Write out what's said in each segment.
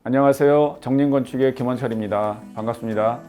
안녕하세요. 정린건축의 김원철입니다. 반갑습니다.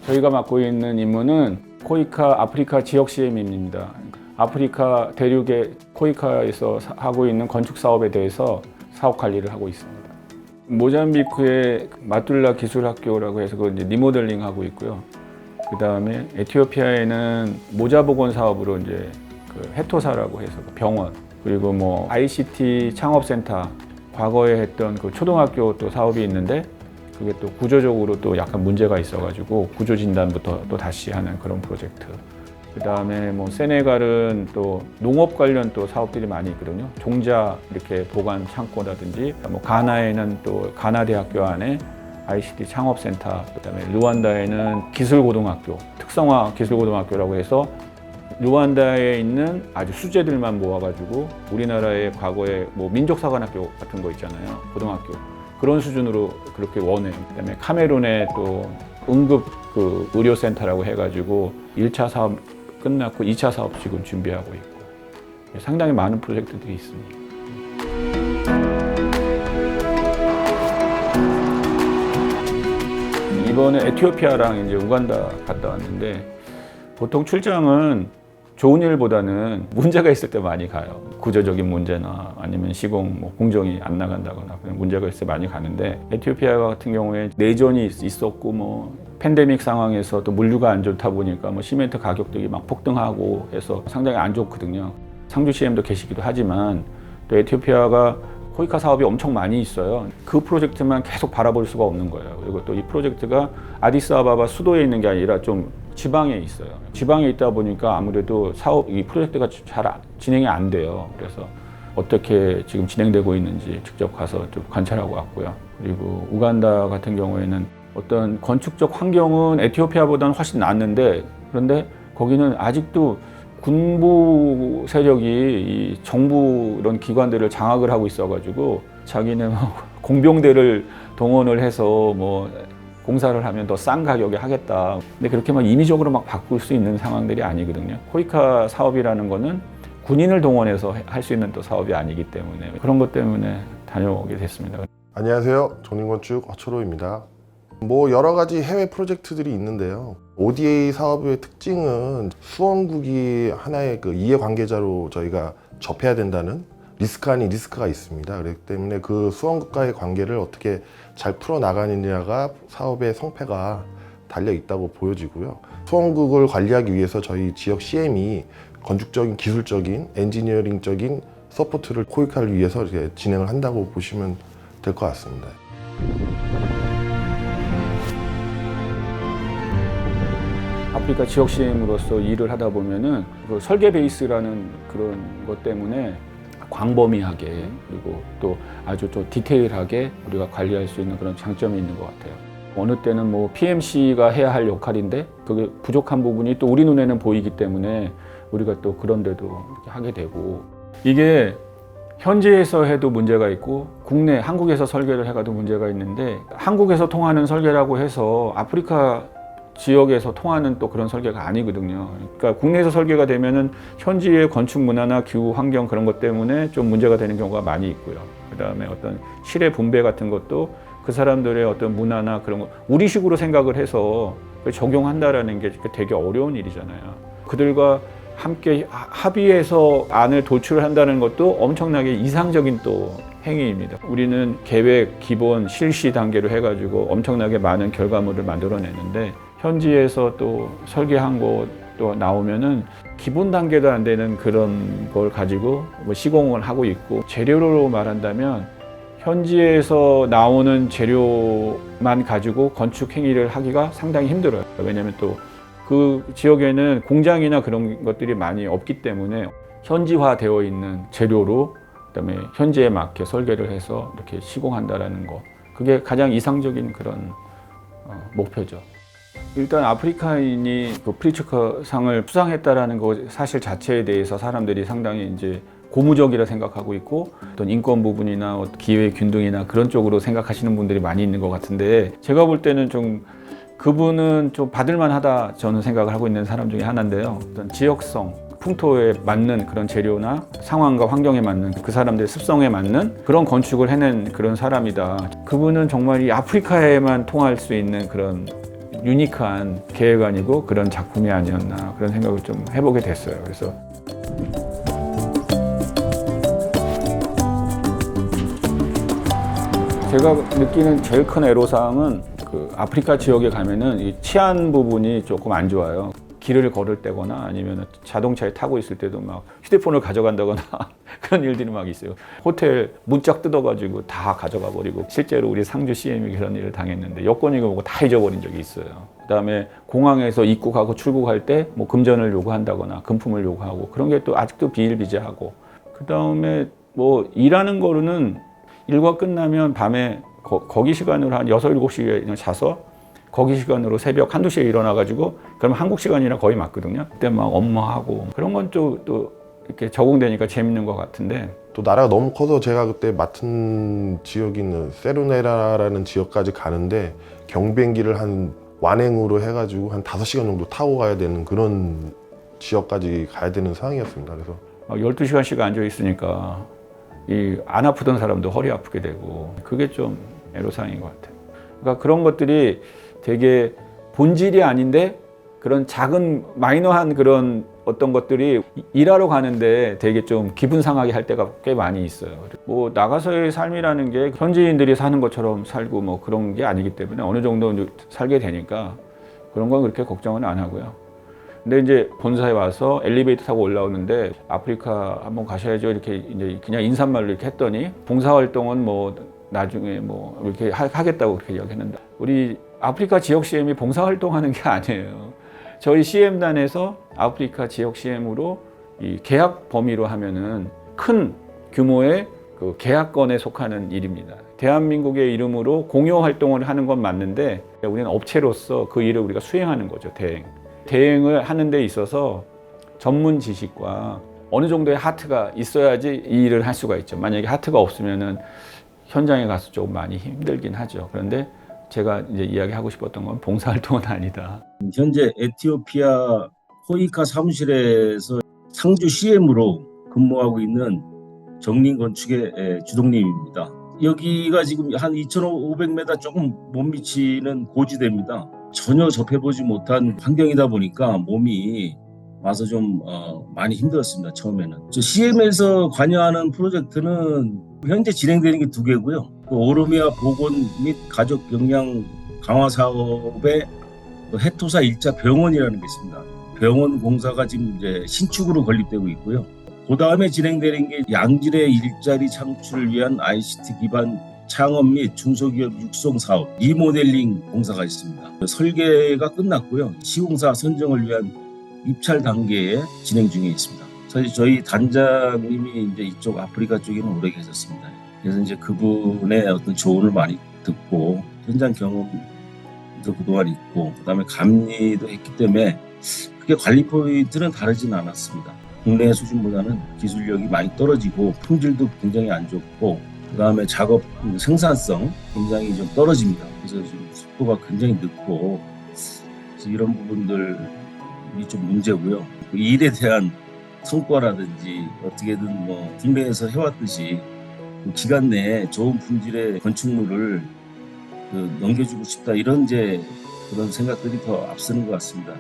저희가 맡고 있는 임무는 코이카 아프리카 지역 CM입니다. 아프리카 대륙의 코이카에서 하고 있는 건축 사업에 대해서 사업 관리를 하고 있습니다. 모잠비크의 마툴라 기술학교라고 해서 그 이제 리모델링 하고 있고요. 그 다음에 에티오피아에는 모자보건 사업으로 이제 그 헤토사라고 해서 병원, 그리고 뭐 ICT 창업센터, 과거에 했던 그 초등학교 또 사업이 있는데 그게 또 구조적으로 또 약간 문제가 있어가지고 구조 진단부터 또 다시 하는 그런 프로젝트. 그 다음에 뭐 세네갈은 또 농업 관련 또 사업들이 많이 있거든요. 종자 이렇게 보관 창고라든지, 뭐 가나에는 또 가나 대학교 안에 ICT 창업센터, 그다음에 르완다에는 기술고등학교, 특성화 기술고등학교라고 해서 르완다에 있는 아주 수재들만 모아가지고 우리나라의 과거에 뭐 민족사관학교 같은 거 있잖아요. 고등학교. 그런 수준으로 그렇게 원해요. 그다음에 카메룬에 또 응급 그 의료센터라고 해가지고 1차 사업 끝났고 2차 사업 지금 준비하고 있고 상당히 많은 프로젝트들이 있습니다. 이번에 에티오피아랑 이제 우간다 갔다 왔는데 보통 출장은 좋은 일보다는 문제가 있을 때 많이 가요. 구조적인 문제나 아니면 시공 뭐 공정이 안 나간다거나 그런 문제가 있을 때 많이 가는데 에티오피아 같은 경우에 내전이 있었고 뭐 팬데믹 상황에서 또 물류가 안 좋다 보니까 뭐 시멘트 가격들이 막 폭등하고 해서 상당히 안 좋거든요. 상주 CM도 계시기도 하지만 또 에티오피아가 코이카 사업이 엄청 많이 있어요. 그 프로젝트만 계속 바라볼 수가 없는 거예요. 그리고 또 이 프로젝트가 아디스아바바 수도에 있는 게 아니라 좀 지방에 있어요. 지방에 있다 보니까 아무래도 이 프로젝트가 잘 진행이 안 돼요. 그래서 어떻게 지금 진행되고 있는지 직접 가서 좀 관찰하고 왔고요. 그리고 우간다 같은 경우에는 어떤 건축적 환경은 에티오피아보다는 훨씬 낫는데, 그런데 거기는 아직도 군부 세력이 이 정부 이런 기관들을 장악을 하고 있어가지고 자기는 공병대를 동원을 해서 뭐 공사를 하면 더 싼 가격에 하겠다. 근데 그렇게 막 임의적으로 막 바꿀 수 있는 상황들이 아니거든요. 코이카 사업이라는 거는 군인을 동원해서 할 수 있는 또 사업이 아니기 때문에 그런 것 때문에 다녀오게 됐습니다. 안녕하세요. 정린건축 허철호입니다. 뭐 여러 가지 해외 프로젝트들이 있는데요. ODA 사업의 특징은 수원국이 하나의 그 이해관계자로 저희가 접해야 된다는 리스크 아닌 리스크가 있습니다. 그렇기 때문에 그 수원국과의 관계를 어떻게 잘 풀어나가느냐가 사업의 성패가 달려 있다고 보여지고요. 수원국을 관리하기 위해서 저희 지역 CM이 건축적인, 기술적인, 엔지니어링적인 서포트를 코이카를 위해서 이렇게 진행을 한다고 보시면 될 것 같습니다. 아프리카 지역 CM으로서 일을 하다 보면은 그 설계 베이스라는 그런 것 때문에 광범위하게 그리고 또 아주 또 디테일하게 우리가 관리할 수 있는 그런 장점이 있는 것 같아요. 어느 때는 뭐 PMC가 해야 할 역할인데 그게 부족한 부분이 또 우리 눈에는 보이기 때문에 우리가 또 그런 데도 이렇게 하게 되고, 이게 현지에서 해도 문제가 있고 국내 한국에서 설계를 해가도 문제가 있는데, 한국에서 통하는 설계라고 해서 아프리카 지역에서 통하는 또 그런 설계가 아니거든요. 그러니까 국내에서 설계가 되면은 현지의 건축 문화나 기후 환경 그런 것 때문에 좀 문제가 되는 경우가 많이 있고요. 그다음에 어떤 실의 분배 같은 것도 그 사람들의 어떤 문화나 그런 거 우리식으로 생각을 해서 적용한다라는 게 되게 어려운 일이잖아요. 그들과 함께 합의해서 안을 도출한다는 것도 엄청나게 이상적인 또 행위입니다. 우리는 계획, 기본, 실시 단계로 해가지고 엄청나게 많은 결과물을 만들어내는데 현지에서 또 설계한 것도 나오면은 기본 단계도 안 되는 그런 걸 가지고 뭐 시공을 하고 있고, 재료로 말한다면 현지에서 나오는 재료만 가지고 건축 행위를 하기가 상당히 힘들어요. 왜냐하면 또 그 지역에는 공장이나 그런 것들이 많이 없기 때문에 현지화되어 있는 재료로 그다음에 현지에 맞게 설계를 해서 이렇게 시공한다라는 거, 그게 가장 이상적인 그런 목표죠. 일단 아프리카인이 그 프리츠커 상을 수상했다라는 거 사실 자체에 대해서 사람들이 상당히 이제 고무적이라 생각하고 있고, 어떤 인권 부분이나 기회 균등이나 그런 쪽으로 생각하시는 분들이 많이 있는 것 같은데, 제가 볼 때는 좀 그분은 좀 받을만하다 저는 생각을 하고 있는 사람 중에 하나인데요. 어떤 지역성, 풍토에 맞는 그런 재료나 상황과 환경에 맞는 그 사람들의 습성에 맞는 그런 건축을 해낸 그런 사람이다. 그분은 정말 이 아프리카에만 통할 수 있는 그런 유니크한 계획안이고 그런 작품이 아니었나 그런 생각을 좀 해보게 됐어요. 그래서 제가 느끼는 제일 큰 애로사항은 그 아프리카 지역에 가면은 이 치안 부분이 조금 안 좋아요. 길을 걸을 때거나 아니면 자동차에 타고 있을 때도 막 휴대폰을 가져간다거나 그런 일들이 막 있어요. 호텔 문짝 뜯어가지고 다 가져가 버리고 실제로 우리 상주 CM이 그런 일을 당했는데 여권이고 뭐고 다 잊어버린 적이 있어요. 그다음에 공항에서 입국하고 출국할 때 뭐 금전을 요구한다거나 금품을 요구하고 그런 게 또 아직도 비일비재하고 그다음에 뭐 일하는 거로는 일과 끝나면 밤에 거기 시간으로 한 6, 7시에 그냥 자서 거기 시간으로 새벽 1, 2시에 일어나가지고 그러면 한국 시간이랑 거의 맞거든요. 그때 막 업무하고 그런 건 또 이렇게 적응되니까 재밌는 것 같은데 또 나라가 너무 커서 제가 그때 맡은 지역이 있는 세루네라라는 지역까지 가는데 경비행기를 한 완행으로 해가지고 한 5시간 정도 타고 가야 되는 그런 지역까지 가야 되는 상황이었습니다. 그래서 막 12시간씩 앉아 있으니까 이 안 아프던 사람도 허리 아프게 되고 그게 좀 애로사항인 것 같아요. 그러니까 그런 것들이 되게 본질이 아닌데 그런 작은 마이너한 그런 어떤 것들이 일하러 가는데 되게 좀 기분 상하게 할 때가 꽤 많이 있어요. 뭐 나가서의 삶이라는 게 현지인들이 사는 것처럼 살고 뭐 그런 게 아니기 때문에 어느 정도 살게 되니까 그런 건 그렇게 걱정은 안 하고요. 근데 이제 본사에 와서 엘리베이터 타고 올라오는데 아프리카 한번 가셔야죠 이렇게 이제 그냥 인사말로 이렇게 했더니 봉사활동은 뭐 나중에 뭐 이렇게 하겠다고 그렇게 이야기했는데 우리 아프리카 지역 CM이 봉사활동하는 게 아니에요. 저희 CM단에서 아프리카 지역 CM으로 이 계약 범위로 하면은 큰 규모의 그 계약건에 속하는 일입니다. 대한민국의 이름으로 공여 활동을 하는 건 맞는데 우리는 업체로서 그 일을 우리가 수행하는 거죠. 대행을 하는 데 있어서 전문 지식과 어느 정도의 하트가 있어야지 이 일을 할 수가 있죠. 만약에 하트가 없으면은 현장에 가서 조금 많이 힘들긴 하죠. 그런데 제가 이제 이야기하고 싶었던 건 봉사활동은 아니다. 현재 에티오피아 코이카 사무실에서 상주 CM으로 근무하고 있는 정린건축의 주동님입니다. 여기가 지금 한 2,500m 조금 못 미치는 고지대입니다. 전혀 접해보지 못한 환경이다 보니까 몸이 와서 좀 많이 힘들었습니다. 처음에는. 저 CM에서 관여하는 프로젝트는 현재 진행되는 게 2개고요. 그 오르미아 보건 및 가족 역량 강화 사업의 해토사 1차 병원이라는 게 있습니다. 병원 공사가 지금 이제 신축으로 건립되고 있고요. 그 다음에 진행되는 게 양질의 일자리 창출을 위한 ICT 기반 창업 및 중소기업 육성 사업 리모델링 공사가 있습니다. 설계가 끝났고요. 시공사 선정을 위한 입찰 단계에 진행 중에 있습니다. 사실 저희 단장님이 이제 이쪽 아프리카 쪽에는 오래 계셨습니다. 그래서 이제 그분의 어떤 조언을 많이 듣고 현장 경험도 그동안 있고 그다음에 감리도 했기 때문에 크게 관리 포인트는 다르진 않았습니다. 국내 수준보다는 기술력이 많이 떨어지고 품질도 굉장히 안 좋고 그다음에 작업 생산성 굉장히 좀 떨어집니다. 그래서 지금 속도가 굉장히 늦고 그래서 이런 부분들이 좀 문제고요. 그 일에 대한 성과라든지 어떻게든 뭐 국내에서 해왔듯이 그 기간 내에 좋은 품질의 건축물을 넘겨주고 싶다 이런 이제 그런 생각들이 더 앞서는 것 같습니다.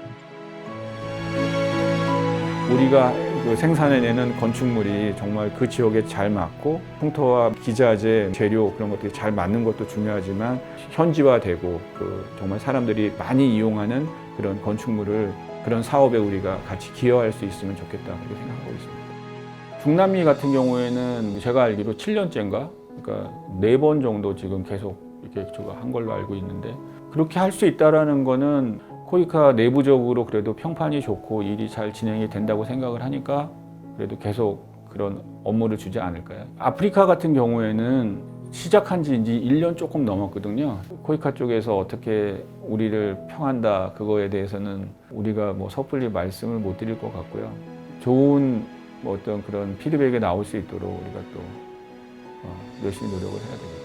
우리가 그 생산해내는 건축물이 정말 그 지역에 잘 맞고 풍토와 기자재, 재료 그런 것들이 잘 맞는 것도 중요하지만 현지화되고 그 정말 사람들이 많이 이용하는 그런 건축물을 그런 사업에 우리가 같이 기여할 수 있으면 좋겠다 그렇게 생각하고 있습니다. 중남미 같은 경우에는 제가 알기로 7년째인가 그러니까 4번 정도 지금 계속 이렇게 제가 한 걸로 알고 있는데 그렇게 할 수 있다라는 거는 코이카 내부적으로 그래도 평판이 좋고 일이 잘 진행이 된다고 생각을 하니까 그래도 계속 그런 업무를 주지 않을까요? 아프리카 같은 경우에는 시작한 지 이제 1년 조금 넘었거든요. 코이카 쪽에서 어떻게 우리를 평한다 그거에 대해서는 우리가 뭐 섣불리 말씀을 못 드릴 것 같고요. 좋은 뭐 어떤 그런 피드백이 나올 수 있도록 우리가 또 열심히 노력을 해야 되겠죠.